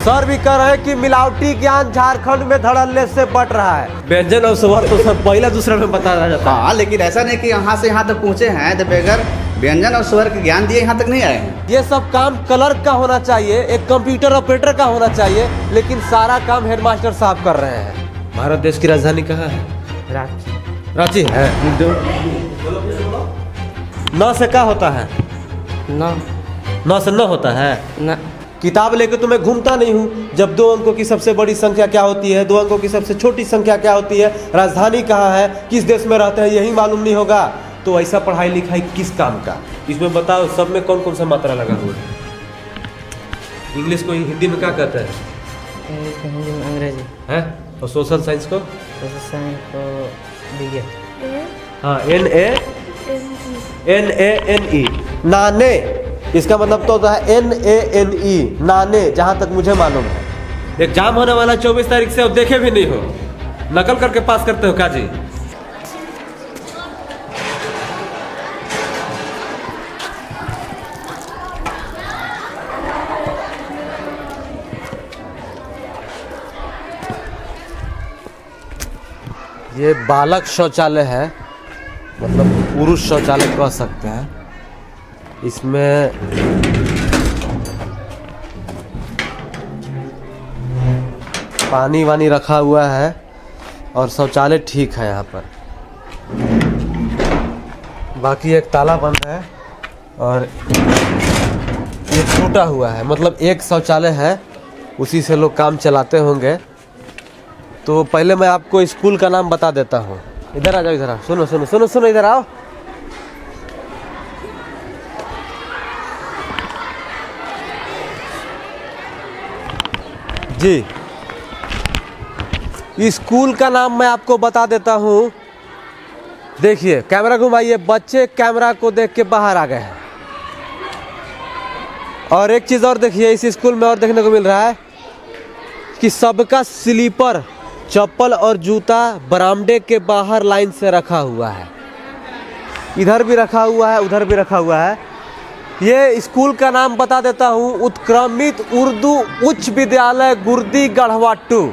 Sir भी कह रहे हैं कि मिलावटी ज्ञान झारखंड में धड़ल्ले से बट रहा है। व्यंजन और स्वर तो सर पहला दूसरा में बताया जाता है। हाँ, लेकिन ऐसा नहीं कि यहाँ से यहाँ तक पहुँचे हैं तो बगैर व्यंजन और स्वर के ज्ञान दिए यहाँ तक नहीं आए हैं। ये सब काम क्लर्क का होना चाहिए, एक कंप्यूटर ऑपरेटर का होना चाहिए, लेकिन सारा काम हेडमास्टर साहब कर रहे हैं। भारत देश की राजधानी कहाँ है? रांची। रांची है। न से क्या होता है? न से न होता है न। किताब लेके तो मैं घूमता नहीं हूँ। जब 2 अंकों की सबसे बड़ी संख्या क्या होती है, 2 अंकों की सबसे छोटी संख्या क्या होती है, राजधानी कहाँ है, किस देश में रहते हैं, यही मालूम नहीं होगा तो ऐसा पढ़ाई लिखाई किस काम का? इसमें बताओ सब में कौन कौन सा मात्रा लगा हुआ है? इंग्लिश को हिंदी में क्या कहते हैं? हिंदी में अंग्रेजी है? और सोशल साइंस को? सोशल साइंस को विज्ञान। हाँ, NANE नाने, इसका मतलब तो होता है NANE नाने, जहाँ तक मुझे मालूम है। एग्जाम होने वाला 24 तारीख से, अब देखे भी नहीं हो, नकल करके पास करते हो क्या जी? ये बालक शौचालय है, मतलब पुरुष शौचालय कह सकते हैं। इसमें पानी वानी रखा हुआ है और शौचालय ठीक है यहाँ पर। बाकी एक ताला बंद है और ये टूटा हुआ है, मतलब एक शौचालय है, उसी से लोग काम चलाते होंगे। तो पहले मैं आपको स्कूल का नाम बता देता हूँ। इधर आ जाओ, इधर आओ, सुनो सुनो सुनो सुनो, इधर आओ। जी, स्कूल का नाम मैं आपको बता देता हूँ। देखिए, कैमरा घुमाइए। बच्चे कैमरा को देख के बाहर आ गए हैं। और एक चीज़ और देखिए, इस स्कूल में और देखने को मिल रहा है कि सबका स्लीपर, चप्पल और जूता बरामदे के बाहर लाइन से रखा हुआ है। इधर भी रखा हुआ है, उधर भी रखा हुआ है। ये स्कूल का नाम बता देता हूँ, उत्क्रमित उर्दू उच्च विद्यालय गुर्दी गढ़वाटू।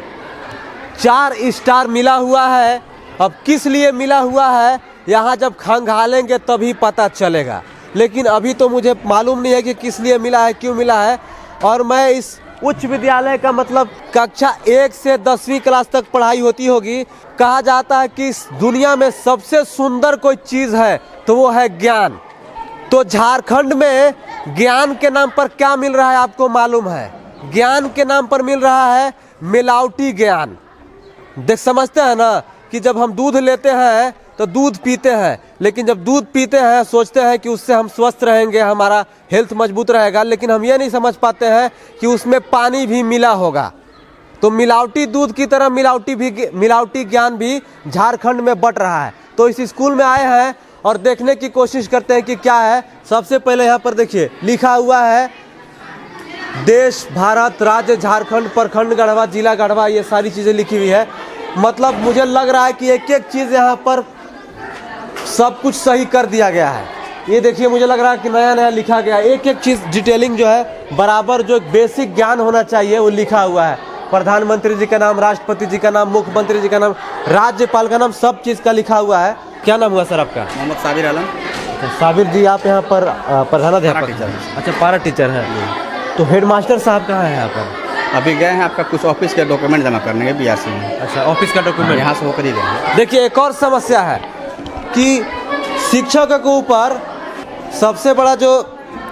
4 स्टार मिला हुआ है। अब किस लिए मिला हुआ है, यहाँ जब खंगालेंगे तभी पता चलेगा, लेकिन अभी तो मुझे मालूम नहीं है कि किस लिए मिला है, क्यों मिला है। और मैं इस उच्च विद्यालय का मतलब कक्षा 1 से 10वीं क्लास तक पढ़ाई होती होगी। कहा जाता है कि इस दुनिया में सबसे सुंदर कोई चीज़ है तो वो है ज्ञान। तो झारखंड में ज्ञान के नाम पर क्या मिल रहा है आपको मालूम है? ज्ञान के नाम पर मिल रहा है मिलावटी ज्ञान। देख, समझते हैं ना कि जब हम दूध लेते हैं तो दूध पीते हैं, लेकिन जब दूध पीते हैं सोचते हैं कि उससे हम स्वस्थ रहेंगे, हमारा हेल्थ मजबूत रहेगा, लेकिन हम ये नहीं समझ पाते हैं कि उसमें पानी भी मिला होगा। तो मिलावटी दूध की तरह मिलावटी ज्ञान भी झारखंड में बट रहा है। तो इस स्कूल में आए हैं और देखने की कोशिश करते हैं कि क्या है। सबसे पहले यहाँ पर देखिए, लिखा हुआ है देश, भारत, राज्य झारखंड, प्रखंड गढ़वा, जिला गढ़वा, ये सारी चीज़ें लिखी हुई है। मतलब मुझे लग रहा है कि एक एक चीज़ यहाँ पर सब कुछ सही कर दिया गया है। ये देखिए, मुझे लग रहा है कि नया नया लिखा गया है। एक एक चीज़ डिटेलिंग जो है बराबर, जो एक बेसिक ज्ञान होना चाहिए वो लिखा हुआ है। प्रधानमंत्री जी का नाम, राष्ट्रपति जी का नाम, मुख्यमंत्री जी का नाम, राज्यपाल का नाम, सब चीज़ का लिखा हुआ है। क्या नाम हुआ सर आपका? मोहम्मद साबिर आलम। साबिर जी, आप यहाँ पर प्रधानाध्यापक हैं? अच्छा, पारा टीचर है। तो हेडमास्टर साहब कहाँ है यहाँ पर? अभी गए हैं आपका कुछ ऑफिस के डॉक्यूमेंट जमा करने के BRC में। अच्छा, ऑफिस का डॉक्यूमेंट यहाँ से होकर ही गए। देखिए, एक और समस्या है कि शिक्षकों के ऊपर सबसे बड़ा जो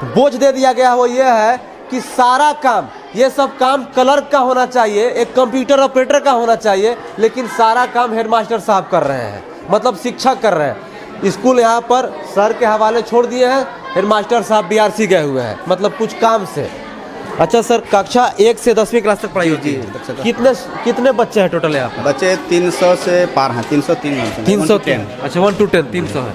बोझ दे दिया गया है वो ये है कि सारा काम, ये सब काम क्लर्क का होना चाहिए, एक कंप्यूटर ऑपरेटर का होना चाहिए, लेकिन सारा काम हेडमास्टर साहब कर रहे हैं, मतलब शिक्षक कर रहे हैं। स्कूल यहाँ पर सर के हवाले छोड़ दिए हैं, हेडमास्टर साहब BRC गए हुए हैं, मतलब कुछ काम से। अच्छा सर, कक्षा 1 से 10वीं क्लास तक पढ़ाई होती है। कितने बच्चे हैं टोटल यहाँ पर? बच्चे 300 से पार हैं, 303। 310। अच्छा, 1 to 10 300 है।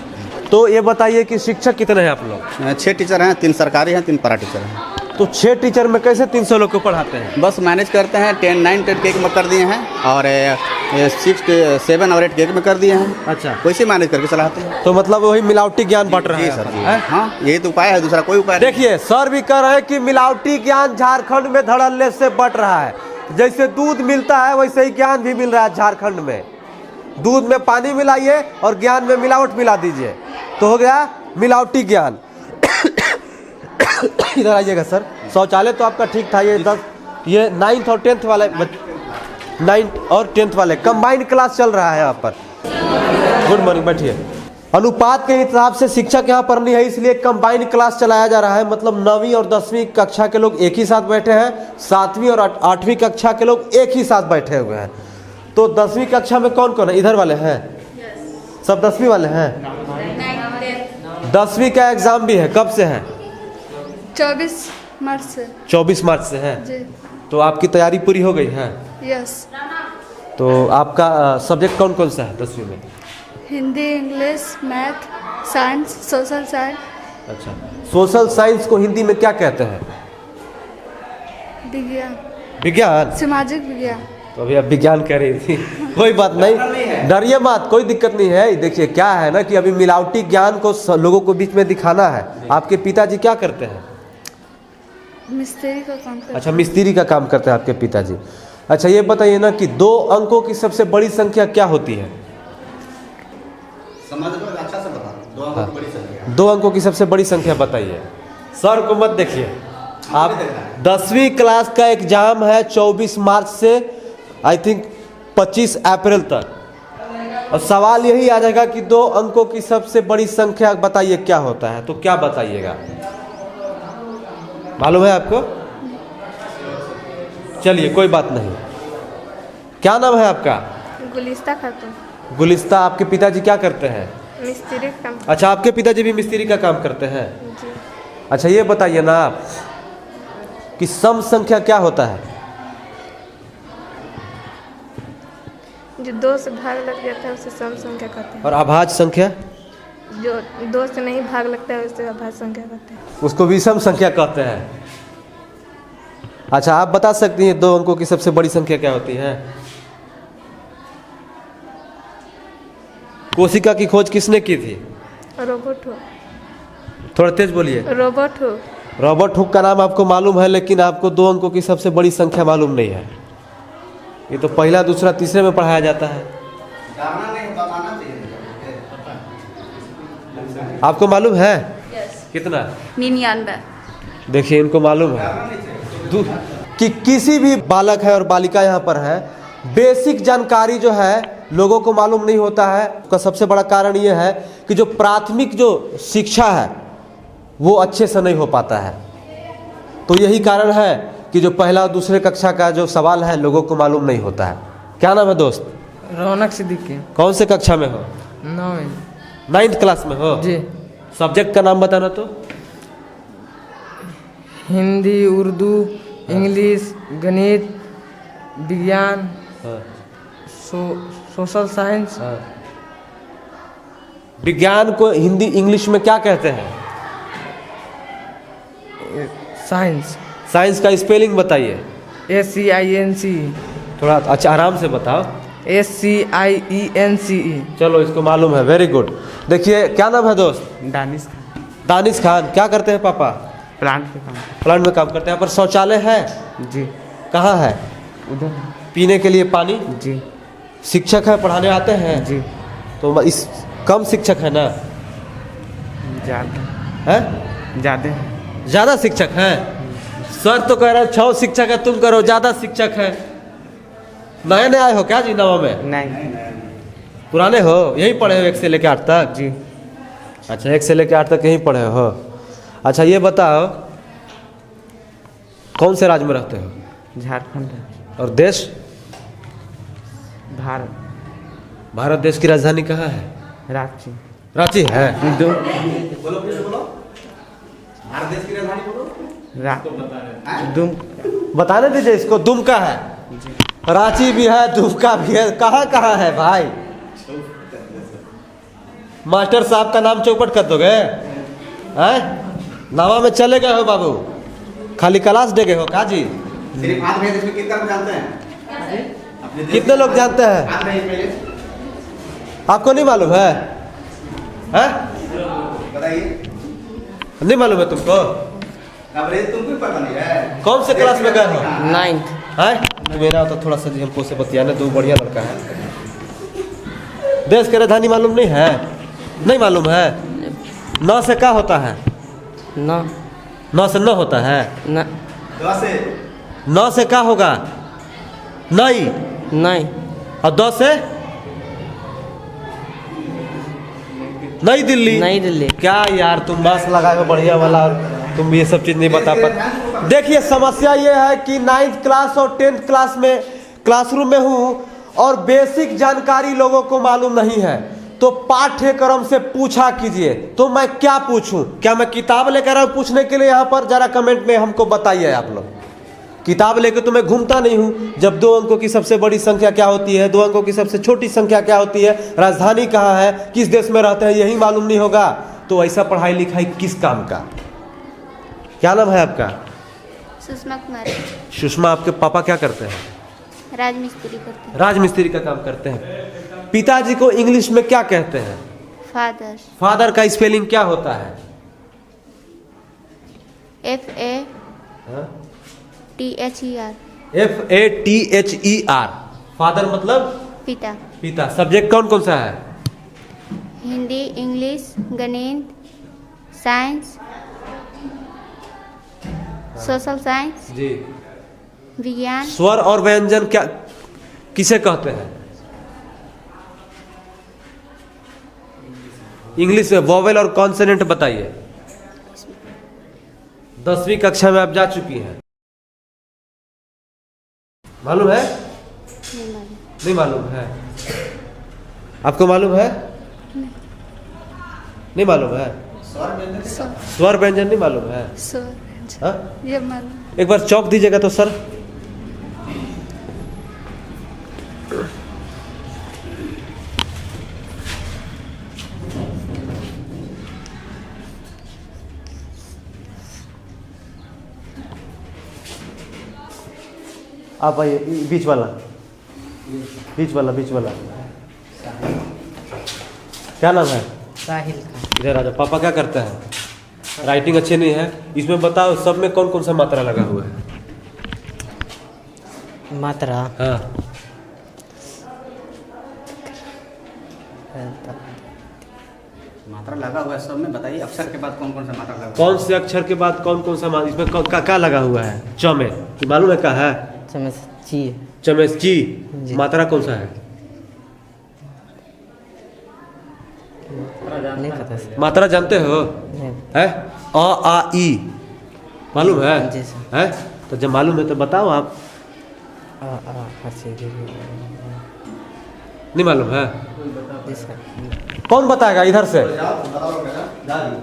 तो ये बताइए कि शिक्षक कितने हैं आप लोग? 6 टीचर हैं, 3 सरकारी हैं, 3 पारा टीचर हैं। तो 6 टीचर में कैसे 300 लोग को पढ़ाते हैं? बस मैनेज करते हैं। 10, 9, 10 केक में कर दिए हैं और 6, 7 और 8 केक में कर दिए हैं। अच्छा, वैसे मैनेज करके चलाते हैं। तो मतलब वही मिलावटी ज्ञान बट रहा जी है सर जी। हैं? हाँ, यही तो उपाय है, दूसरा कोई उपाय नहीं। देखिए सर भी कह रहे हैं कि मिलावटी ज्ञान झारखंड में धड़ल्ले से बट रहा है। जैसे दूध मिलता है वैसे ही ज्ञान भी मिल रहा है झारखंड में। दूध में पानी मिलाइए और ज्ञान में मिलावट मिला दीजिए तो हो गया मिलावटी ज्ञान। इधर आइएगा सर। शौचालय तो आपका ठीक था। ये 9th और 10th वाले 9th और 10th वाले कंबाइंड क्लास चल रहा है यहाँ पर। गुड मॉर्निंग, बैठिए। अनुपात के हिसाब से शिक्षक यहाँ पर नहीं है, इसलिए कंबाइंड क्लास चलाया जा रहा है। मतलब 9वीं और 10वीं कक्षा के लोग एक ही साथ बैठे हैं, 7वीं और 8वीं कक्षा के लोग एक ही साथ बैठे हुए हैं। तो 10वीं कक्षा में कौन कौन है? इधर वाले हैं सब 10वीं वाले हैं। 10वीं का एग्जाम भी है, कब से है? 24 मार्च से। 24 मार्च से है। जी। तो आपकी तैयारी पूरी हो गई है? यस। तो आपका सब्जेक्ट कौन कौन सा है 10वीं में? Hindi, English, math, science, social science. अच्छा, सोशल साइंस को हिंदी में क्या कहते हैं? विज्ञान। विज्ञान? सामाजिक विज्ञान। तो अभी आप विज्ञान कह रही थी। कोई बात नहीं, डरिए मत, कोई दिक्कत नहीं है। देखिए क्या है ना कि अभी मिलावटी ज्ञान को लोगों को बीच में दिखाना है। आपके पिताजी क्या करते हैं? मिस्त्री का काम करते हैं। अच्छा, मिस्त्री का काम करते हैं आपके पिताजी। अच्छा ये बताइए ना कि 2 अंकों की सबसे बड़ी संख्या क्या होती है? समझ लो, अच्छा से बता। 2 अंकों की बड़ी संख्या। 2 अंकों की सबसे बड़ी संख्या बताइए। सर को मत देखिए आप। 10वीं क्लास का एग्जाम है 24 मार्च से आई थिंक 25 अप्रैल तक। और सवाल यही आ जाएगा कि 2 अंकों की सबसे बड़ी संख्या बताइए क्या होता है। तो क्या बताइएगा? मालूम है आपको? चलिए कोई बात नहीं। क्या नाम है आपका? गुलिस्ता खातून। गुलिस्ता। आपके पिताजी क्या करते हैं? मिस्त्री का काम। अच्छा, आपके पिताजी भी मिस्त्री का काम करते हैं। जी। अच्छा ये बताइए ना आप कि सम संख्या क्या होता है? जो 2 से भाग लग जाता है उसे सम संख्या कहते हैं। और अभाज्य संख्या? जो 2 से नहीं भाग लगता है उसे अभाज्य संख्या कहते हैं। उसको विषम संख्या कहते हैं। अच्छा आप बता सकती हैं 2 अंकों की सबसे बड़ी संख्या क्या होती है? कोशिका की खोज किसने की थी? Robot hook. थोड़ा तेज बोलिए। Robot hook. रॉबर्ट हुक का नाम आपको मालूम है, लेकिन आपको 2 अंकों की सबसे बड़ी संख्या मालूम नहीं है। ये तो पहला, दूसरा, तीसरे में पढ़ाया जाता है। जानना नहीं, बताना चाहिए। आपको मालूम है? यस। कितना? 99। देखिए इनको मालूम है कि किसी भी बालक है और बालिका यहाँ पर है, बेसिक जानकारी जो है लोगों को मालूम नहीं होता है। उसका सबसे बड़ा कारण ये है कि जो प्राथमिक जो शिक्षा है वो अच्छे से नहीं हो पाता है। तो यही कारण है कि जो पहला और दूसरे कक्षा का जो सवाल है लोगों को मालूम नहीं होता है। क्या नाम है दोस्त? रौनक सिद्दीकी। कौन से कक्षा में हो? 9वीं। 9th क्लास में हो? जी। सब्जेक्ट का नाम बताना तो। हिंदी, उर्दू, इंग्लिश, गणित, विज्ञान, हाँ। Social science. हाँ। विज्ञान को हिंदी इंग्लिश में क्या कहते हैं? साइंस। साइंस का स्पेलिंग बताइए। SCINCE। थोड़ा अच्छा आराम से बताओ। SCIENCE। चलो इसको मालूम है, वेरी गुड। देखिए क्या नाम है दोस्त? दानिश। दानिश खान। क्या करते हैं पापा? प्लांट के काम। प्लांट में काम करते हैं। यहाँ पर शौचालय है? जी। कहाँ है? उधर। पीने के लिए पानी? जी। शिक्षक है, पढ़ाने आते हैं? जी। तो इस कम शिक्षक है ना? ज़्यादा है? ज़्यादा। ज़्यादा शिक्षक है? सर तो कह रहे हैं 6 शिक्षक है, तुम करो ज़्यादा शिक्षक है। नए नए आए हो क्या जी नवा में? नहीं। पुराने हो? यहीं पढ़े हो 1 से लेकर 8 तक? जी। अच्छा 1 से लेकर 8 तक यहीं पढ़े हो। अच्छा ये बताओ कौन से राज्य में रहते हो? झारखंड। और देश? भारत। भारत देश की राजधानी कहाँ है? रांची। रांची है? बोलो फिर से बोलो। भारत देश की राजधानी बोलो। दुम। बताने दीजिए इसको। दुमका है? रांची भी है, दुमका भी है। कहाँ कहाँ है भाई? मास्टर साहब का नाम चौपट कर दोगे? हैं? नावा में चले गए हो बाबू। खाली क्लास डेगे हो का जी? सिर्फ हाथ भेज इसमें कितना लोग जानते हैं? अपने देश कितने लोग जानते हैं? हाथ भेज पहले आपको नहीं मालूम है? हैं? बताइए। नहीं मालूम है तुमको? अब रे तुमको पता नहीं है? कौन से क्लास में गए हो? 9th। है मेरा तो थोड़ा सा जी हमको से बतियाने दो, बढ़िया लड़का है। देश की राजधानी मालूम नहीं है? नहीं मालूम है? 9 से क्या होता है? 9 9 से 9 होता है? न 10 से 9 से क्या होगा? नहीं। 9 और 10 से? नई दिल्ली। नई दिल्ली। क्या यार तुम मास्क लगाए हो बढ़िया वाला और तुम ये सब चीज़ नहीं बता पाते। देखिए समस्या ये है कि 9th क्लास और 10th क्लास में क्लासरूम में हूँ और बेसिक जानकारी लोगों को मालूम नहीं है, तो पाठ्यक्रम से पूछा कीजिए। तो मैं क्या पूछूं? क्या मैं किताब लेकर आऊं पूछने के लिए? यहाँ पर जरा कमेंट में हमको बताइए आप लोग। किताब लेकर तो मैं घूमता नहीं हूँ। जब 2 अंकों की सबसे बड़ी संख्या क्या होती है, 2 अंकों की सबसे छोटी संख्या क्या होती है, राजधानी कहाँ है, किस देश में रहते हैं, यही मालूम नहीं होगा तो ऐसा पढ़ाई लिखाई किस काम का? क्या नाम है आपका? सुषमा कुमारी। सुषमा, आपके पापा क्या करते हैं? राजमिस्त्री करते हैं। राजमिस्त्री का काम करते हैं। पिताजी को इंग्लिश में क्या कहते हैं? फादर। फादर का स्पेलिंग क्या होता है? FATHER। FATHER। फादर मतलब पिता। पिता। सब्जेक्ट कौन कौन सा है? हिंदी, इंग्लिश, गणित, साइंस, सोशल साइंस, जी। विज्ञान। स्वर और व्यंजन क्या किसे कहते हैं? इंग्लिश में वोवेल और कॉन्सोनेंट बताइए। 10वीं कक्षा में आप जा चुकी हैं, मालूम है? नहीं मालूम। नहीं मालूम है? आपको मालूम है? नहीं मालूम है? स्वर व्यंजन नहीं मालूम है? हाँ? ये मालूम। एक बार चौक दीजिएगा तो सर। आप आइए, बीच वाला बीच वाला बीच वाला। क्या नाम है? साहिल का। इधर आ जाओ। पापा क्या करते हैं? राइटिंग अच्छी नहीं है, इसमें बताओ सब में कौन कौन सा मात्रा लगा हुआ है? मात्रा। हाँ। मात्रा लगा हुआ है सब में, बताइए अक्षर के बाद कौन कौन सा मात्रा लगा हुआ है? कौन से अक्षर के बाद कौन कौन सा इसमें क्या लगा हुआ है? च में मालूम है क्या है? चमची। चमेची। जी। मात्रा कौन सा है? नहीं पता सर। मात्रा जानते हो? नहीं। है अ आ ई मालूम है? जी सर। है तो जब मालूम है तो बताओ आप। नहीं मालूम है? जी सर। कौन बताएगा इधर से?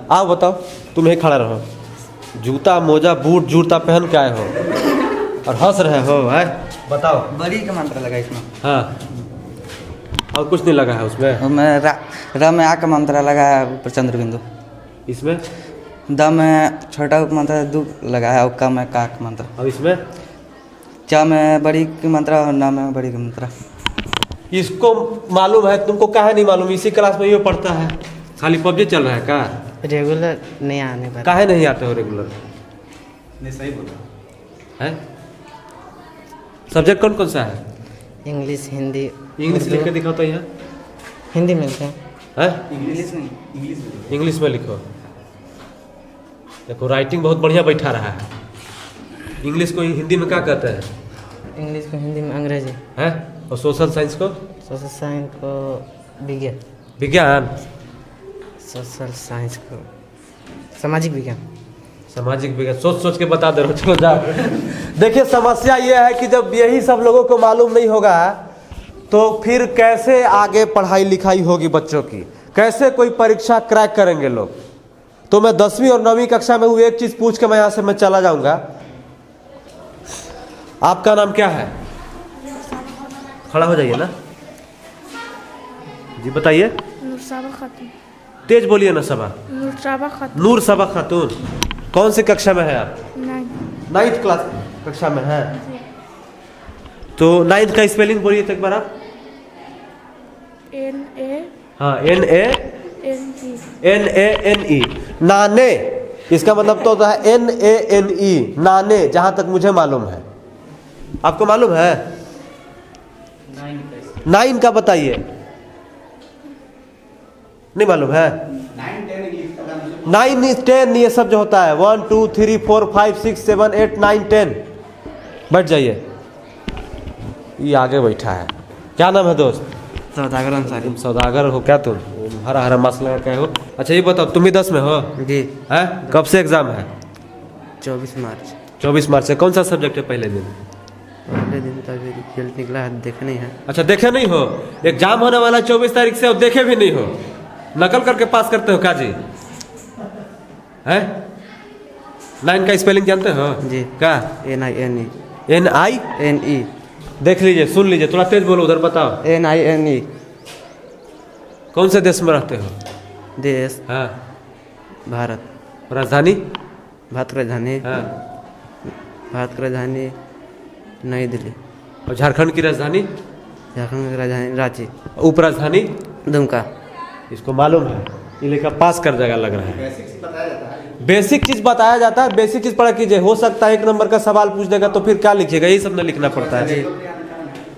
आओ बताओ। तुम यहीं खड़ा रहो। जूता मोजा बूट जूता पहन के आए हो और हंस रहे हो, है? बताओ। बड़ी का मंत्र लगा इसमें। हाँ, और कुछ नहीं लगा है उसमें? में र में आ का मंत्र लगा है, ऊपर चंद्र बिंदु। इसमें द में छोटा मंत्र दु लगा है, और क में का मंत्र। अब इसमें च में बड़ी की मंत्र और न में बड़ी की मंत्र। इसको मालूम है, तुमको काहे नहीं मालूम? इसी क्लास में ये पढ़ता है। खाली पबजी चल रहा है का? रेगुलर नहीं आने पर। काहे नहीं आते हो रेगुलर? नहीं सही बोला है? सब्जेक्ट कौन कौन सा है? इंग्लिश, हिंदी। इंग्लिश उर्दू। लिख के दिखाओ तो यहाँ। हिंदी मिलते हैं। है? इंग्लिश नहीं, इंग्लिश में। इंग्लिश में लिखो। देखो राइटिंग बहुत बढ़िया बैठा रहा है। इंग्लिश को हिंदी में क्या कहते हैं? इंग्लिश को हिंदी में अंग्रेजी। है? और सोशल साइंस को? सोशल साइंस को विज्ञान। विज्ञान। सोशल साइंस को सामाजिक विज्ञान। सामाजिक विज्ञान। सोच सोच के बता दे रहे हो, चलो जाओ। देखिए समस्या ये है कि जब यही सब लोगों को मालूम नहीं होगा तो फिर कैसे आगे पढ़ाई लिखाई होगी बच्चों की? कैसे कोई परीक्षा क्रैक करेंगे लोग? तो मैं 10वीं और 9वीं कक्षा में हूँ, एक चीज पूछ के मैं यहाँ से मैं चला जाऊंगा। आपका नाम क्या है? खड़ा हो जाइए ना जी, बताइए। नूरसाबा खातून। तेज बोलिए ना सबा। नूरसाबा खातून। नूर सबा खातून। कौन सी कक्षा में है आप? 9। 9th क्लास कक्षा में है। तो 9th का स्पेलिंग बोलिए तो एक बार आप। NANE हाँ, NANE, नाने। इसका मतलब तो होता है NANE, नाने, जहां तक मुझे मालूम है। आपको मालूम है? 9 का बताइए। नहीं मालूम है? 9 10 ये सब जो होता है 1 2 3 4 5 6 7 8 9 10। बैठ जाइए। ये आगे बैठा है। क्या नाम है दोस्त? सौदागर अंसारी। तुम सौदागर हो क्या? तुम हरा हरा मास्क लगा के हो। अच्छा ये बताओ, तुम भी 10 में हो? जी। है? कब से एग्जाम है? 24 मार्च। 24 मार्च से। कौन सा सब्जेक्ट है पहले दिन? पहले दिन तो अभी रिजल्ट निकला है, देखे नहीं है। अच्छा देखे नहीं हो? एग्जाम होने वाला 24 तारीख से और देखे भी नहीं हो? नकल करके पास करते हो क्या जी? है? 9 का स्पेलिंग जानते हो? जी। क्या? NINE। NINE। देख लीजिए, सुन लीजिए, थोड़ा तेज बोलो, उधर बताओ। NINE। कौन से देश में रहते हो? देश हाँ। भारत। राजधानी? भारत की राजधानी, हाँ। भारत की राजधानी नई दिल्ली। और झारखंड की राजधानी? झारखंड की राजधानी रांची। उप राजधानी? दुमका। इसको मालूम है? ये लेकर पास कर जाएगा लग रहा है। बेसिक चीज बताया जाता है। बेसिक चीज पढ़ा कीजिए। हो सकता है 1 नंबर का सवाल पूछ देगा तो फिर क्या लिखिएगा? यही सब ना लिखना पड़ता है।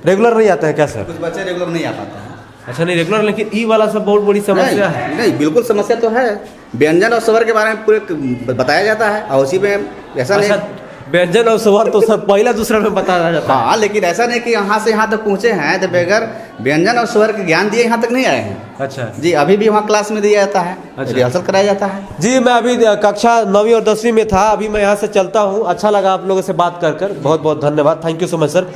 रेगुलर नहीं आता है क्या सर? कुछ बच्चे रेगुलर नहीं आ पाते हैं। अच्छा नहीं रेगुलर, लेकिन ई वाला सब बहुत बड़ी समस्या है। नहीं नहीं, बिल्कुल समस्या तो है। व्यंजन और स्वर के बारे में पूरे बताया जाता है और उसी में ऐसा अच्छा, नहीं। व्यंजन और स्वर तो सब पहला दूसरा में बताया जाता है। हाँ, लेकिन ऐसा नहीं कि यहाँ से यहाँ तक पहुँचे हैं तो बगैर व्यंजन और स्वर के ज्ञान दिए यहाँ तक नहीं आए हैं। अच्छा जी, अभी भी वहाँ क्लास में दिया जाता है, अच्छा। रिहर्सल कराया जाता है। जी, मैं अभी कक्षा 9वीं और 10वीं में था। अभी मैं यहाँ से चलता हूँ। अच्छा लगा आप लोगों से बात कर कर। बहुत बहुत धन्यवाद। Thank you so much sir.